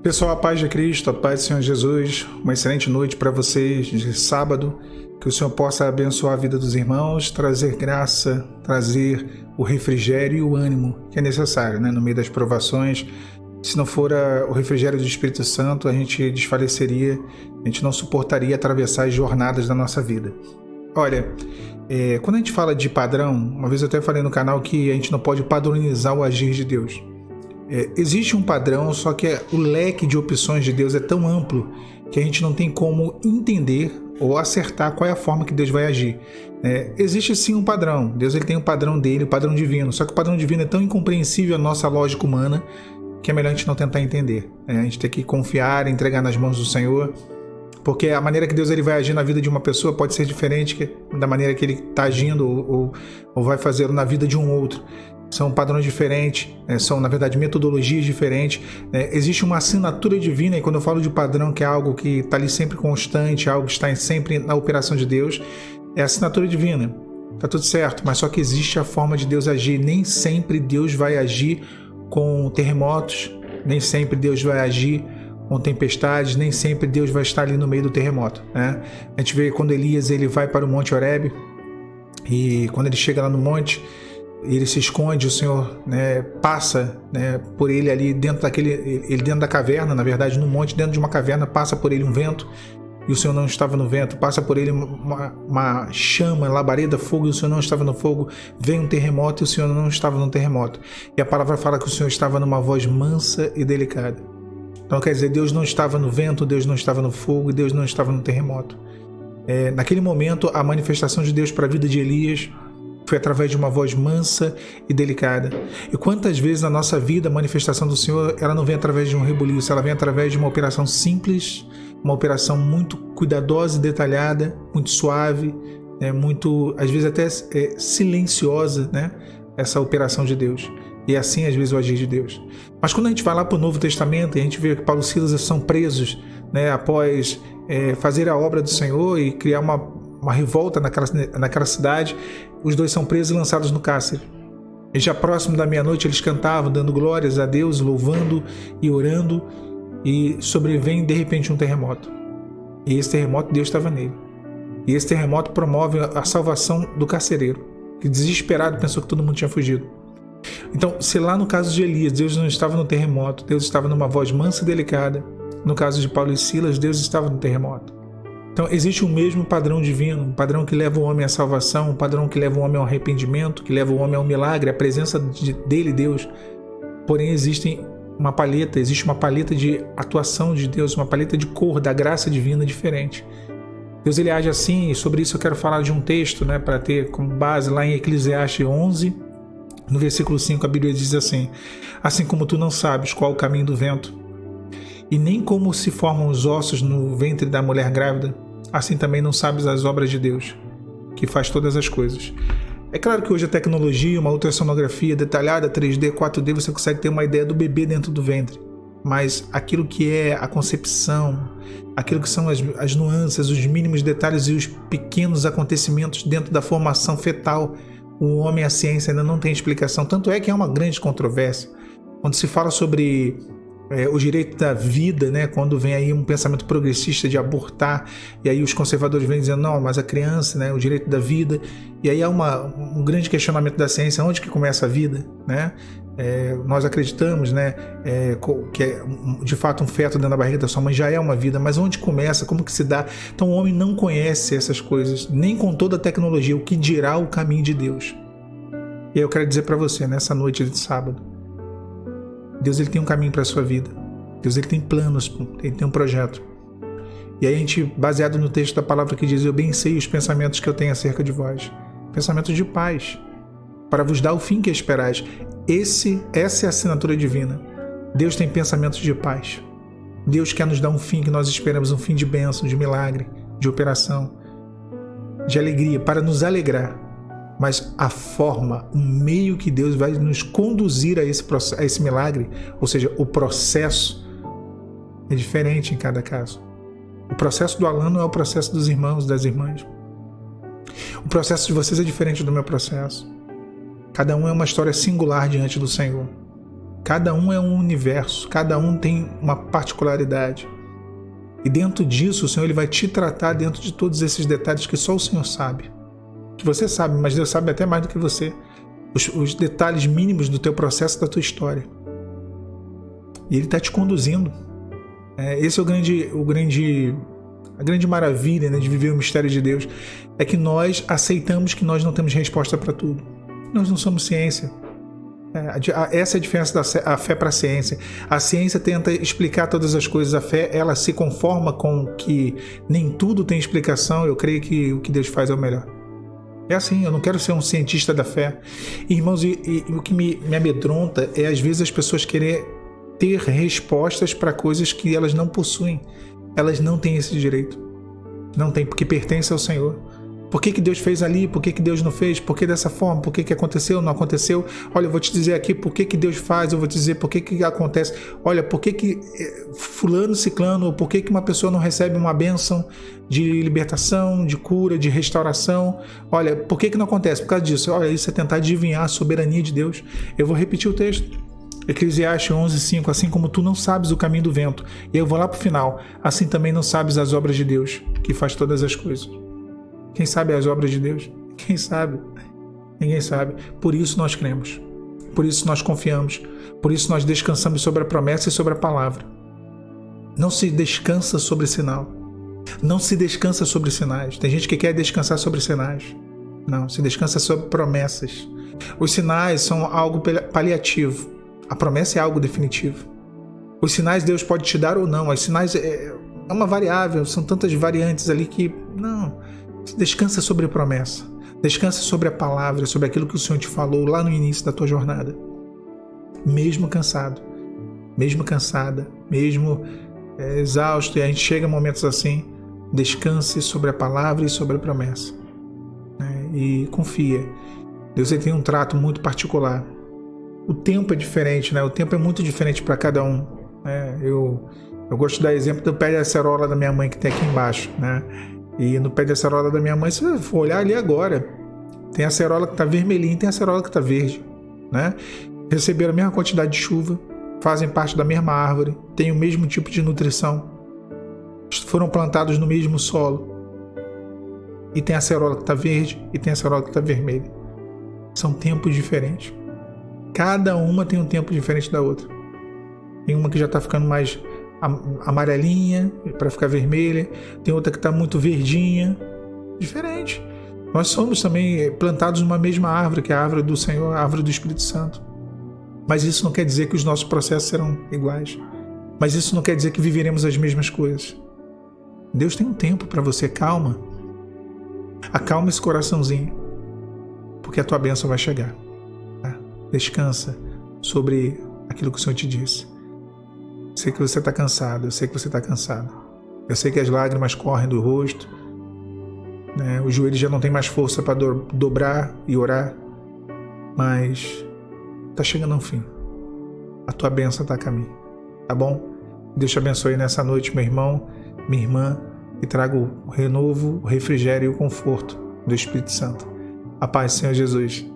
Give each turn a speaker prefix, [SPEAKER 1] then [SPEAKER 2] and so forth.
[SPEAKER 1] Pessoal, a paz de Cristo, a paz do Senhor Jesus, uma excelente noite para vocês de sábado, que o Senhor possa abençoar a vida dos irmãos, trazer graça, trazer o refrigério e o ânimo que é necessário, no meio das provações. Se não for o refrigério do Espírito Santo, a gente desfaleceria, a gente não suportaria atravessar as jornadas da nossa vida. Olha, quando a gente fala de padrão, uma vez eu até falei no canal que a gente não pode padronizar o agir de Deus. Existe um padrão, só que o leque de opções de Deus é tão amplo que a gente não tem como entender ou acertar qual é a forma que Deus vai agir. Existe sim um padrão, Deus ele tem o padrão dele, o padrão divino, só que o padrão divino é tão incompreensível à nossa lógica humana que é melhor a gente não tentar entender. A gente tem que confiar, entregar nas mãos do Senhor, porque a maneira que Deus ele vai agir na vida de uma pessoa pode ser diferente da maneira que ele está agindo ou vai fazer na vida de um outro. São padrões diferentes, são na verdade metodologias diferentes. Existe uma assinatura divina, e quando eu falo de padrão, que é algo que está ali sempre constante, algo que está sempre na operação de Deus, é a assinatura divina. Está tudo certo, mas só que existe a forma de Deus agir. Nem sempre Deus vai agir com terremotos, nem sempre Deus vai agir com tempestades, nem sempre Deus vai estar ali no meio do terremoto. A gente vê quando Elias ele vai para o Monte Horebe, e quando ele chega lá no monte, ele se esconde, o Senhor passa por ele ali dentro da caverna, na verdade no monte, dentro de uma caverna, passa por ele um vento e o Senhor não estava no vento, passa por ele uma chama, labareda, fogo, e o Senhor não estava no fogo, vem um terremoto e o Senhor não estava no terremoto, e a palavra fala que o Senhor estava numa voz mansa e delicada. Então quer dizer, Deus não estava no vento, Deus não estava no fogo e Deus não estava no terremoto. Naquele momento a manifestação de Deus para a vida de Elias foi através de uma voz mansa e delicada. E quantas vezes na nossa vida a manifestação do Senhor ela não vem através de um rebuliço, ela vem através de uma operação simples, uma operação muito cuidadosa e detalhada, muito suave, muito, às vezes até silenciosa, essa operação de Deus. E assim às vezes o agir de Deus. Mas quando a gente vai lá para o Novo Testamento e a gente vê que Paulo e Silas são presos após fazer a obra do Senhor e criar uma revolta naquela cidade, os dois são presos e lançados no cárcere. E já próximo da meia-noite eles cantavam, dando glórias a Deus, louvando e orando, e sobrevém de repente um terremoto. E esse terremoto, Deus estava nele. E esse terremoto promove a salvação do carcereiro, que desesperado pensou que todo mundo tinha fugido. Então, se lá no caso de Elias, Deus não estava no terremoto, Deus estava numa voz mansa e delicada, no caso de Paulo e Silas, Deus estava no terremoto. Então existe o mesmo padrão divino, um padrão que leva o homem à salvação, um padrão que leva o homem ao arrependimento, que leva o homem ao milagre, à presença dele, Deus. Porém existe uma paleta de atuação de Deus, uma paleta de cor da graça divina diferente. Deus ele age assim, e sobre isso eu quero falar de um texto, para ter como base lá em Eclesiastes 11, no versículo 5, a Bíblia diz assim: assim como tu não sabes qual o caminho do vento, e nem como se formam os ossos no ventre da mulher grávida, assim também não sabes as obras de Deus, que faz todas as coisas. É claro que hoje a tecnologia, uma ultrassonografia detalhada, 3D, 4D, você consegue ter uma ideia do bebê dentro do ventre. Mas aquilo que é a concepção, aquilo que são as nuances, os mínimos detalhes e os pequenos acontecimentos dentro da formação fetal, o homem e a ciência ainda não tem explicação. Tanto é que é uma grande controvérsia. Quando se fala sobre o direito da vida, quando vem aí um pensamento progressista de abortar, e aí os conservadores vêm dizendo, não, mas a criança, o direito da vida, e aí há um grande questionamento da ciência, onde que começa a vida, nós acreditamos, que é de fato um feto dentro da barriga da sua mãe já é uma vida, mas onde começa, como que se dá? Então o homem não conhece essas coisas, nem com toda a tecnologia, o que dirá o caminho de Deus. E aí eu quero dizer para você, nessa noite de sábado, Deus ele tem um caminho para a sua vida. Deus ele tem planos, ele tem um projeto. E aí a gente, baseado no texto da palavra que diz, eu bem sei os pensamentos que eu tenho acerca de vós. Pensamentos de paz, para vos dar o fim que esperais. Essa é a assinatura divina. Deus tem pensamentos de paz. Deus quer nos dar um fim que nós esperamos, um fim de bênção, de milagre, de operação, de alegria, para nos alegrar. Mas a forma, o meio que Deus vai nos conduzir a esse milagre, ou seja, o processo, é diferente em cada caso. O processo do Alan não é o processo dos irmãos, das irmãs. O processo de vocês é diferente do meu processo. Cada um é uma história singular diante do Senhor. Cada um é um universo, cada um tem uma particularidade. E dentro disso, o Senhor ele vai te tratar dentro de todos esses detalhes que só o Senhor sabe. Que você sabe, mas Deus sabe até mais do que você. Os detalhes mínimos do teu processo, da tua história. E Ele está te conduzindo. Esse é a grande maravilha, né, de viver o mistério de Deus. É que nós aceitamos que nós não temos resposta para tudo. Nós não somos ciência. Essa é a diferença da fé para a ciência. A ciência tenta explicar todas as coisas. A fé, ela se conforma com que nem tudo tem explicação. Eu creio que o que Deus faz é o melhor. É assim, eu não quero ser um cientista da fé. Irmãos, e o que me amedronta é às vezes as pessoas querer ter respostas para coisas que elas não possuem. Elas não têm esse direito. Não tem, porque pertence ao Senhor. Por que Deus fez ali? Por que Deus não fez? Por que dessa forma? Por que aconteceu? Não aconteceu? Olha, eu vou te dizer aqui por que Deus faz, eu vou te dizer por que acontece. Olha, por que fulano, ciclano, ou por que uma pessoa não recebe uma bênção de libertação, de cura, de restauração? Olha, por que não acontece? Por causa disso. Olha, isso é tentar adivinhar a soberania de Deus. Eu vou repetir o texto. Eclesiastes 11:5, assim como tu não sabes o caminho do vento. E eu vou lá para o final. Assim também não sabes as obras de Deus, que faz todas as coisas. Quem sabe as obras de Deus? Quem sabe? Ninguém sabe. Por isso nós cremos. Por isso nós confiamos. Por isso nós descansamos sobre a promessa e sobre a palavra. Não se descansa sobre sinal. Não se descansa sobre sinais. Tem gente que quer descansar sobre sinais. Não, se descansa sobre promessas. Os sinais são algo paliativo. A promessa é algo definitivo. Os sinais Deus pode te dar ou não. Os sinais é uma variável. São tantas variantes ali que... Não. Descansa sobre a promessa. Descansa sobre a palavra, sobre aquilo que o Senhor te falou lá no início da tua jornada. Mesmo cansado, mesmo cansada, mesmo exausto, e a gente chega a momentos assim, descanse sobre a palavra e sobre a promessa. E confia. Deus tem um trato muito particular. O tempo é diferente, né? O tempo é muito diferente para cada um. Eu gosto de dar exemplo do pé de acerola da minha mãe que tem aqui embaixo, né? E no pé de acerola da minha mãe, se você for olhar ali agora, tem acerola que está vermelhinha e tem acerola que está verde, né? Receberam a mesma quantidade de chuva, fazem parte da mesma árvore, têm o mesmo tipo de nutrição, foram plantados no mesmo solo. E tem acerola que está verde e tem acerola que está vermelha. São tempos diferentes. Cada uma tem um tempo diferente da outra. Tem uma que já está ficando mais amarelinha para ficar vermelha, tem outra que está muito verdinha, diferente. Nós somos também plantados numa mesma árvore, que é a árvore do Senhor, a árvore do Espírito Santo. Mas isso não quer dizer que os nossos processos serão iguais. Mas isso não quer dizer que viveremos as mesmas coisas. Deus tem um tempo para você, calma. Acalma esse coraçãozinho, porque a tua bênção vai chegar. Tá? Descansa sobre aquilo que o Senhor te disse. Eu sei que você está cansado, eu sei que você está cansado. Eu sei que as lágrimas correm do rosto, né? Os joelhos já não tem mais força para dobrar e orar, mas está chegando ao fim. A tua bênção está a caminho, tá bom? Deus te abençoe nessa noite, meu irmão, minha irmã, e traga o renovo, o refrigério e o conforto do Espírito Santo. A paz do Senhor Jesus.